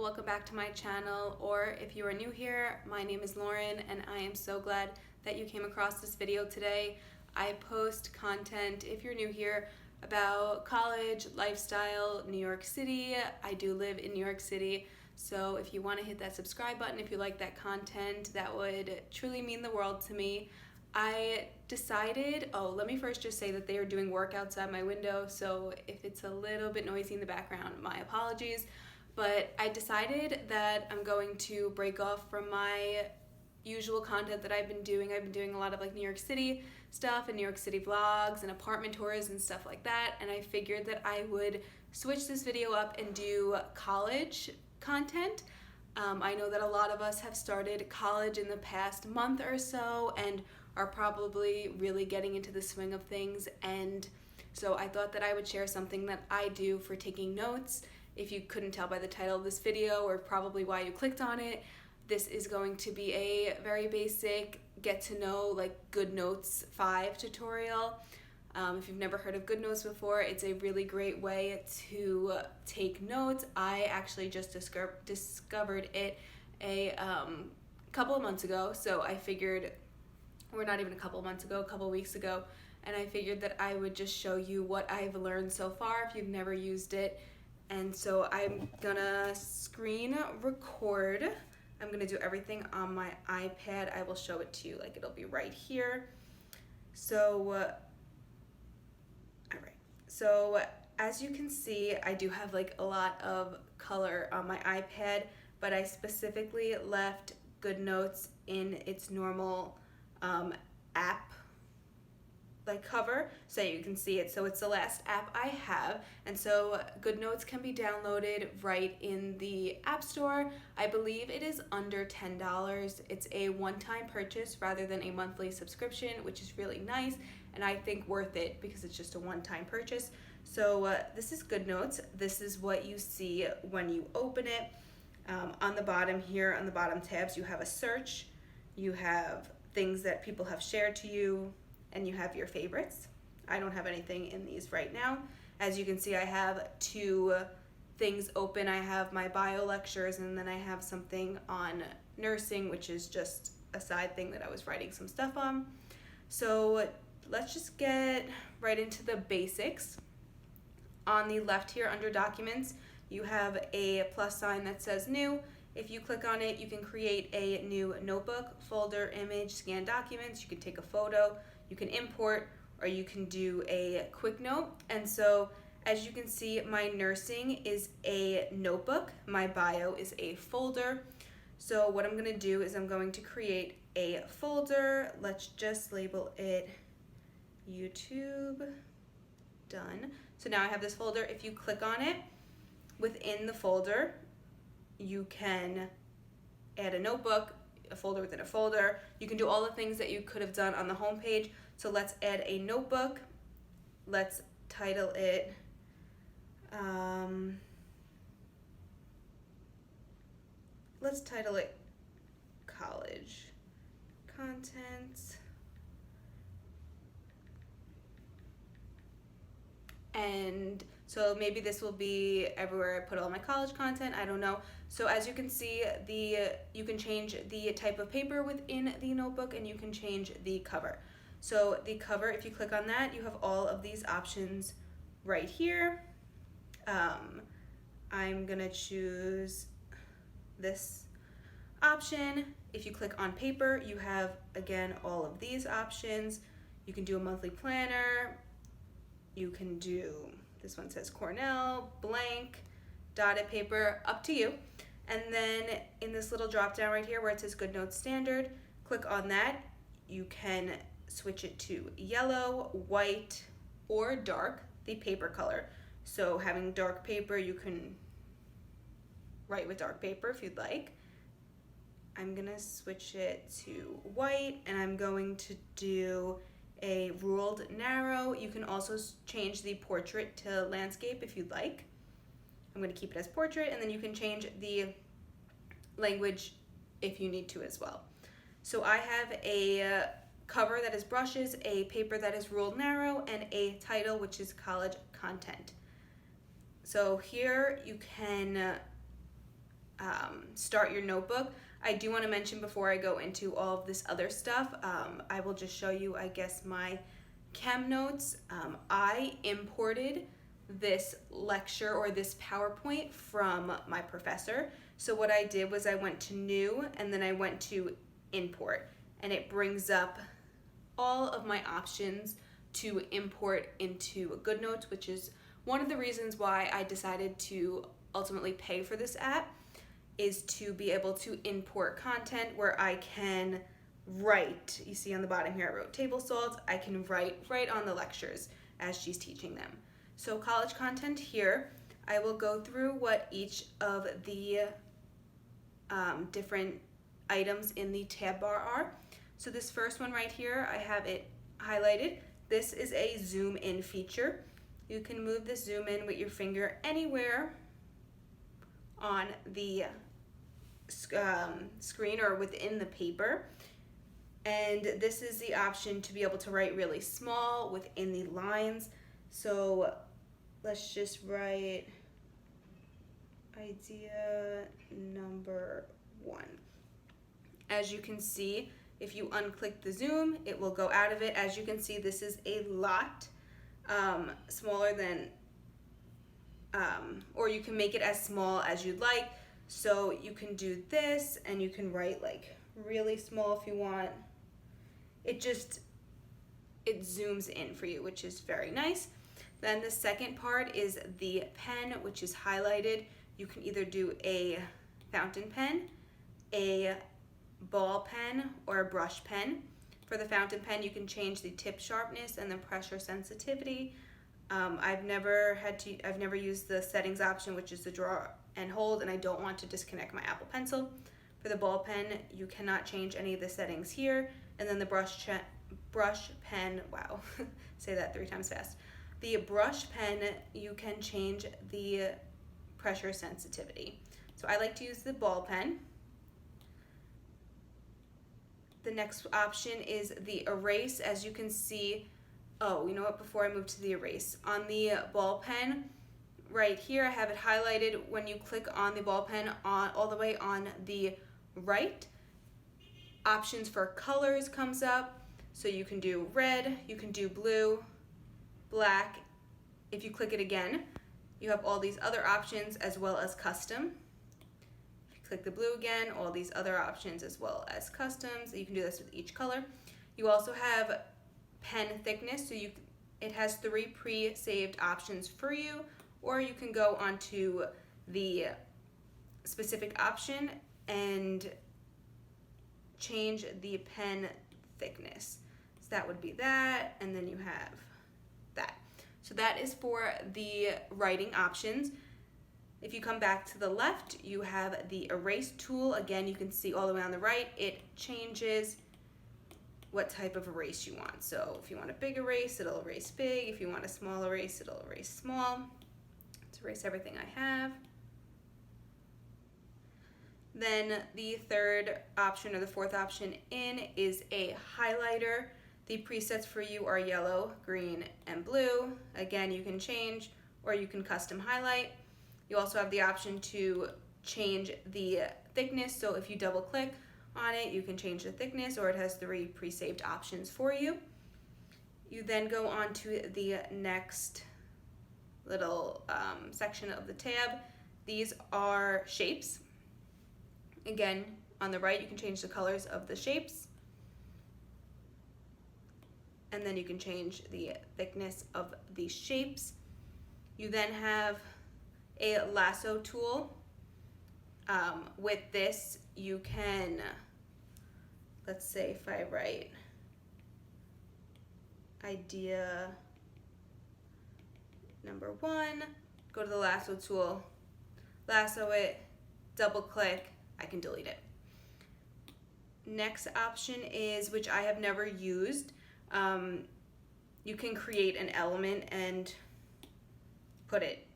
welcome back to my channel, or if you are new here, my name is Lauren and I am so glad that you came across this video today. I post content, if you're new here, about college, lifestyle, New York City. I do live in New York City, so if you want to hit that subscribe button, if you like that content, that would truly mean the world to me. I decided, let me first just say that they are doing work outside my window, so if it's a little bit noisy in the background, my apologies. But I decided that I'm going to break off from my usual content that I've been doing. I've been doing a lot of like New York City stuff and New York City vlogs and apartment tours and stuff like that, and I figured that I would switch this video up and do college content. I know that a lot of us have started college in the past month or so and are probably really getting into the swing of things, and so I thought that I would share something that I do for taking notes. If you couldn't tell by the title of this video, or probably why you clicked on it, this is going to be a very basic get to know like GoodNotes 5 tutorial. If you've never heard of GoodNotes before, it's a really great way to take notes. I actually just discovered it a couple of months ago, so I figured, or not even a couple of months ago, a couple of weeks ago, and I figured that I would just show you what I've learned so far if you've never used it. And so I'm gonna screen record. I'm gonna do everything on my iPad. I will show it to you, like it'll be right here. So, all right. So as you can see, I do have like a lot of color on my iPad, but I specifically left GoodNotes in its normal app like cover so you can see it. So it's the last app I have, and so GoodNotes can be downloaded right in the App Store. I believe it is under $10. It's a one-time purchase rather than a monthly subscription, which is really nice and I think worth it because it's just a one-time purchase. So this is GoodNotes. This is what you see when you open it. On the bottom here, on the bottom tabs, you have a search, you have things that people have shared to you, and you have your favorites. I don't have anything in these right now. As you can see, I have two things open. I have my bio lectures, and then I have something on nursing, which is just a side thing that I was writing some stuff on. So let's just get right into the basics. On the left here under documents, you have a plus sign that says new. If you click on it, you can create a new notebook, folder, image, scan documents. You can take a photo, you can import, or you can do a quick note. And so as you can see, my nursing is a notebook, my bio is a folder. So what I'm gonna do is I'm going to create a folder. Let's just label it YouTube. Done. So now I have this folder. If you click on it, within the folder, you can add a notebook, a folder within a folder. You can do all the things that you could have done on the home page. So let's add a notebook. Let's title it college content. And so maybe this will be everywhere I put all my college content, I don't know. So as you can see, you can change the type of paper within the notebook, and you can change the cover. So the cover, if you click on that, you have all of these options right here. I'm gonna choose this option. If you click on paper, you have, again, all of these options. You can do a monthly planner. You can do, this one says Cornell, blank, dotted paper, up to you. And then in this little drop down right here where it says GoodNotes Standard, click on that. You can switch it to yellow, white, or dark, the paper color. So having dark paper, you can write with dark paper if you'd like. I'm gonna switch it to white, and I'm going to do a ruled narrow. You can also change the portrait to landscape if you'd like. I'm going to keep it as portrait, and then you can change the language if you need to as well. So I have a cover that is brushes, a paper that is ruled narrow, and a title which is college content. So here you can start your notebook. I do want to mention before I go into all of this other stuff, I will just show you, I guess, my chem notes. I imported this lecture or this PowerPoint from my professor. So what I did was I went to New and then I went to Import, and it brings up all of my options to import into GoodNotes, which is one of the reasons why I decided to ultimately pay for this app, is to be able to import content where I can write. You see on the bottom here I wrote table salts. I can write right on the lectures as she's teaching them. So college content here, I will go through what each of the different items in the tab bar are. So this first one right here, I have it highlighted. This is a zoom in feature. You can move the zoom in with your finger anywhere on the screen or within the paper. And this is the option to be able to write really small within the lines. So let's just write idea number 1. As you can see, if you unclick the zoom, it will go out of it. As you can see, this is a lot smaller than, or you can make it as small as you'd like. So you can do this and you can write like really small if you want. It zooms in for you, which is very nice. Then the second part is the pen, which is highlighted. You can either do a fountain pen, a ball pen, or a brush pen. For the fountain pen, you can change the tip sharpness and the pressure sensitivity. I've never used the settings option, which is the draw and hold, and I don't want to disconnect my Apple Pencil. For the ball pen, you cannot change any of the settings here. And then the brush pen, wow, say that 3 times fast. The brush pen, you can change the pressure sensitivity. So I like to use the ball pen. The next option is the erase. As you can see, oh, you know what, before I move to the erase, on the ball pen, right here, I have it highlighted. When you click on the ball pen all the way on the right, options for colors comes up. So you can do red, you can do blue, black. If you click it again, you have all these other options as well as custom. If you click the blue again, all these other options as well as customs. You can do this with each color. You also have pen thickness, so it has 3 pre-saved options for you, or you can go onto the specific option and change the pen thickness. So that would be that, and then you have that. So that is for the writing options. If you come back to the left, you have the erase tool. Again, you can see all the way on the right, it changes what type of erase you want. So if you want a big erase, it'll erase big. If you want a small erase, it'll erase small. Let's erase everything I have. Then the third option, or the fourth option in, is a highlighter. The presets for you are yellow, green, and blue. Again, you can change or you can custom highlight. You also have the option to change the thickness. So if you double click on it, you can change the thickness, or it has 3 pre-saved options for you. You then go on to the next little section of the tab. These are shapes. Again, on the right, you can change the colors of the shapes. And then you can change the thickness of the shapes. You then have a lasso tool. With this, you can, let's say if I write idea number 1, go to the lasso tool, lasso it, double click, I can delete it. Next option is, which I have never used, you can create an element and put it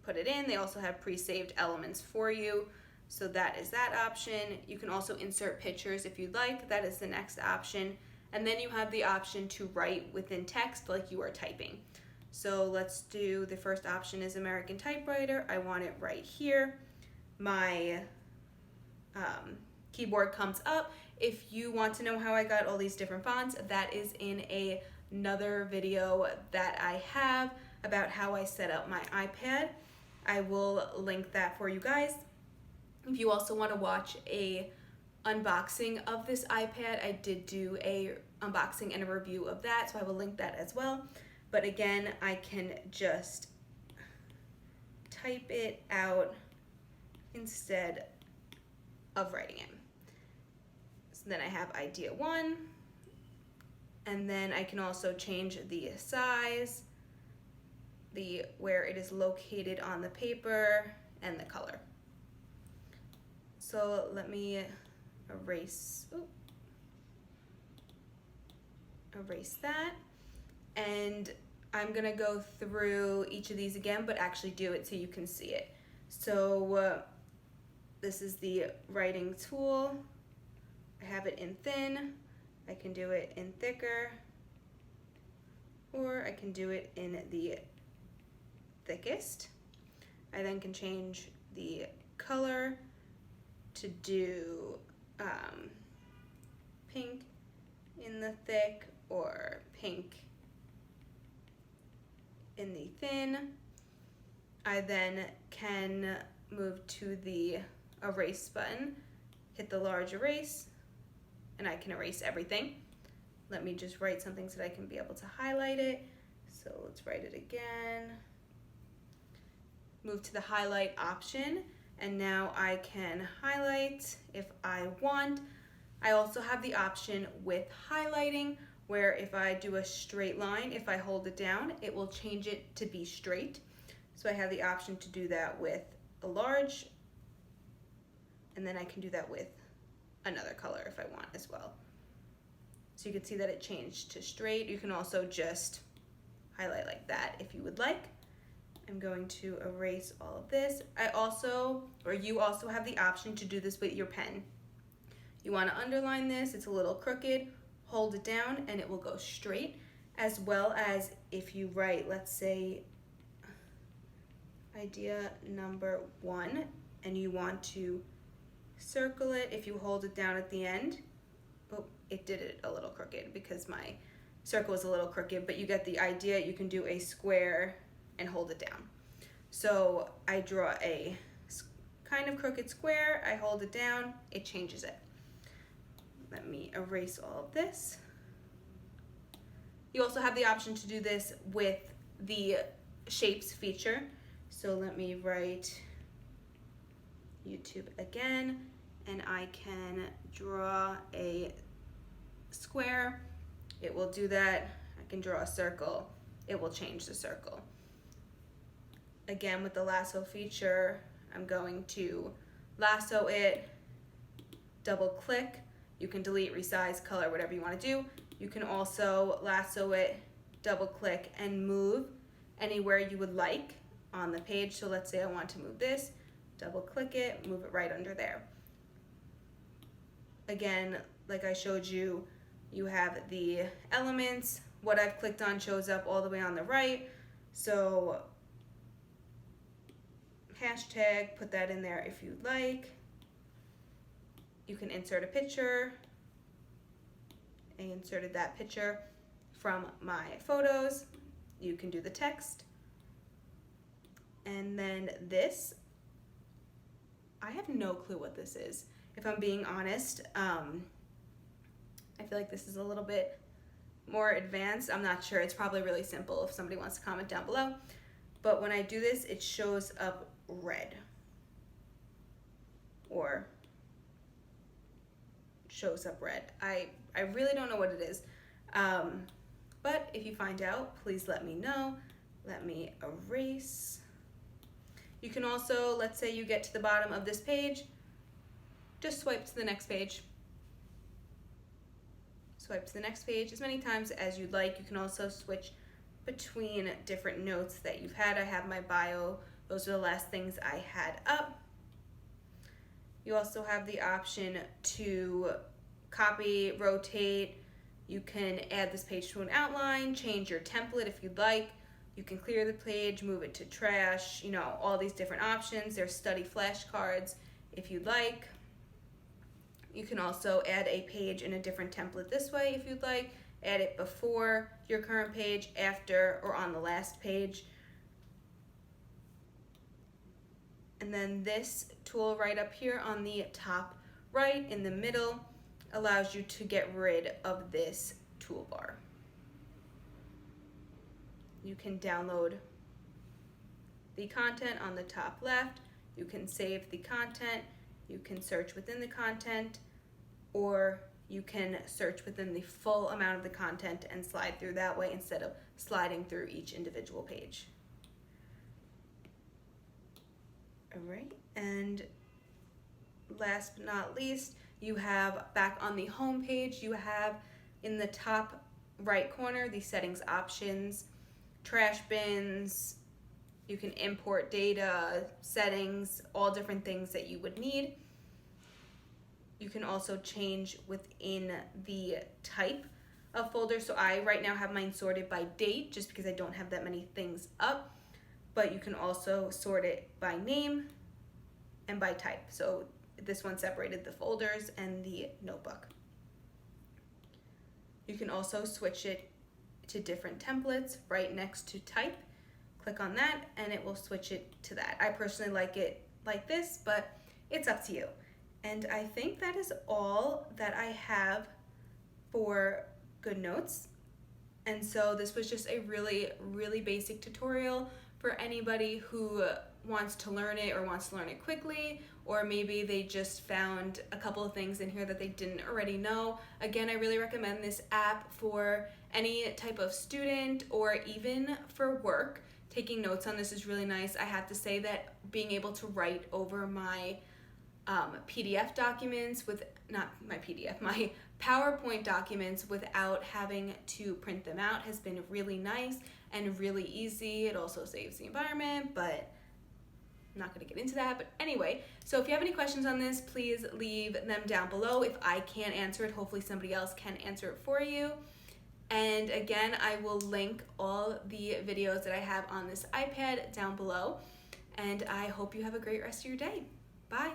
in. They also have pre-saved elements for you, so that is that option. You can also insert pictures if you'd like. That is the next option. And then you have the option to write within text like you are typing. So let's do, the first option is American typewriter. I want it right here. My keyboard comes up. If you want to know how I got all these different fonts, that is in another video that I have about how I set up my iPad. I will link that for you guys. If you also want to watch a unboxing of this iPad, I did do a unboxing and a review of that, so I will link that as well. But again, I can just type it out instead of writing it. So then I have idea 1, and then I can also change the size, where it is located on the paper, and the color. So let me erase that, and I'm gonna go through each of these again, but actually do it so you can see it. So this is the writing tool. I have it in thin, I can do it in thicker, or I can do it in the thickest. I then can change the color to do pink in the thick or pink in the thin. I then can move to the erase button, hit the large erase, and I can erase everything. Let me just write something so that I can be able to highlight it. So let's write it again. Move to the highlight option, and now I can highlight if I want. I also have the option with highlighting, where if I do a straight line, if I hold it down, it will change it to be straight. So I have the option to do that with a large, and then I can do that with another color if I want as well. So you can see that it changed to straight. You can also just highlight like that if you would like. I'm going to erase all of this. You also have the option to do this with your pen. You want to underline this, it's a little crooked, hold it down and it will go straight. As well as if you write, let's say, idea number 1, and you want to circle it, if you hold it down at the end, it did it a little crooked because my circle is a little crooked, but you get the idea. You can do a square and hold it down. So I draw a kind of crooked square, I hold it down, it changes it. Let me erase all of this. You also have the option to do this with the shapes feature. So let me write YouTube again, and I can draw a square. It will do that. I can draw a circle. It will change the circle. Again, with the lasso feature, I'm going to lasso it, double click. You can delete, resize, color, whatever you want to do. You can also lasso it, double click, and move anywhere you would like on the page. So let's say I want to move this, double click it, move it right under there. Again, like I showed you, you have the elements. What I've clicked on shows up all the way on the right. So hashtag, put that in there if you'd like. You can insert a picture. I inserted that picture from my photos. You can do the text. And then this, I have no clue what this is. If I'm being honest, I feel like this is a little bit more advanced. I'm not sure. It's probably really simple if somebody wants to comment down below. But when I do this, it shows up red. Or shows up red. I really don't know what it is. But if you find out, please let me know. Let me erase. You can also, let's say you get to the bottom of this page, just swipe to the next page. Swipe to the next page as many times as you'd like. You can also switch between different notes that you've had. I have my bio. Those are the last things I had up. You also have the option to copy, rotate. You can add this page to an outline, change your template if you'd like. You can clear the page, move it to trash, all these different options. There's study flashcards if you'd like. You can also add a page in a different template this way if you'd like. Add it before your current page, after, or on the last page. And then this tool right up here on the top right in the middle allows you to get rid of this toolbar. You can download the content on the top left. You can save the content. You can search within the content, or you can search within the full amount of the content and slide through that way instead of sliding through each individual page. All right, and last but not least, you have back on the home page, you have in the top right corner the settings options, trash bins. You can import data, settings, all different things that you would need. You can also change within the type of folder. So I right now have mine sorted by date just because I don't have that many things up, but you can also sort it by name and by type. So this one separated the folders and the notebook. You can also switch it to different templates right next to type. Click on that and it will switch it to that. I personally like it like this, but it's up to you. And I think that is all that I have for GoodNotes. And so this was just a really, really basic tutorial for anybody who wants to learn it or wants to learn it quickly, or maybe they just found a couple of things in here that they didn't already know. Again, I really recommend this app for any type of student or even for work. Taking notes on this is really nice. I have to say that being able to write over my PDF documents with, not my PDF, my PowerPoint documents without having to print them out has been really nice and really easy. It also saves the environment, but I'm not going to get into that. But anyway, so if you have any questions on this, please leave them down below. If I can't answer it, hopefully somebody else can answer it for you. And again, I will link all the videos that I have on this iPad down below. And I hope you have a great rest of your day. Bye.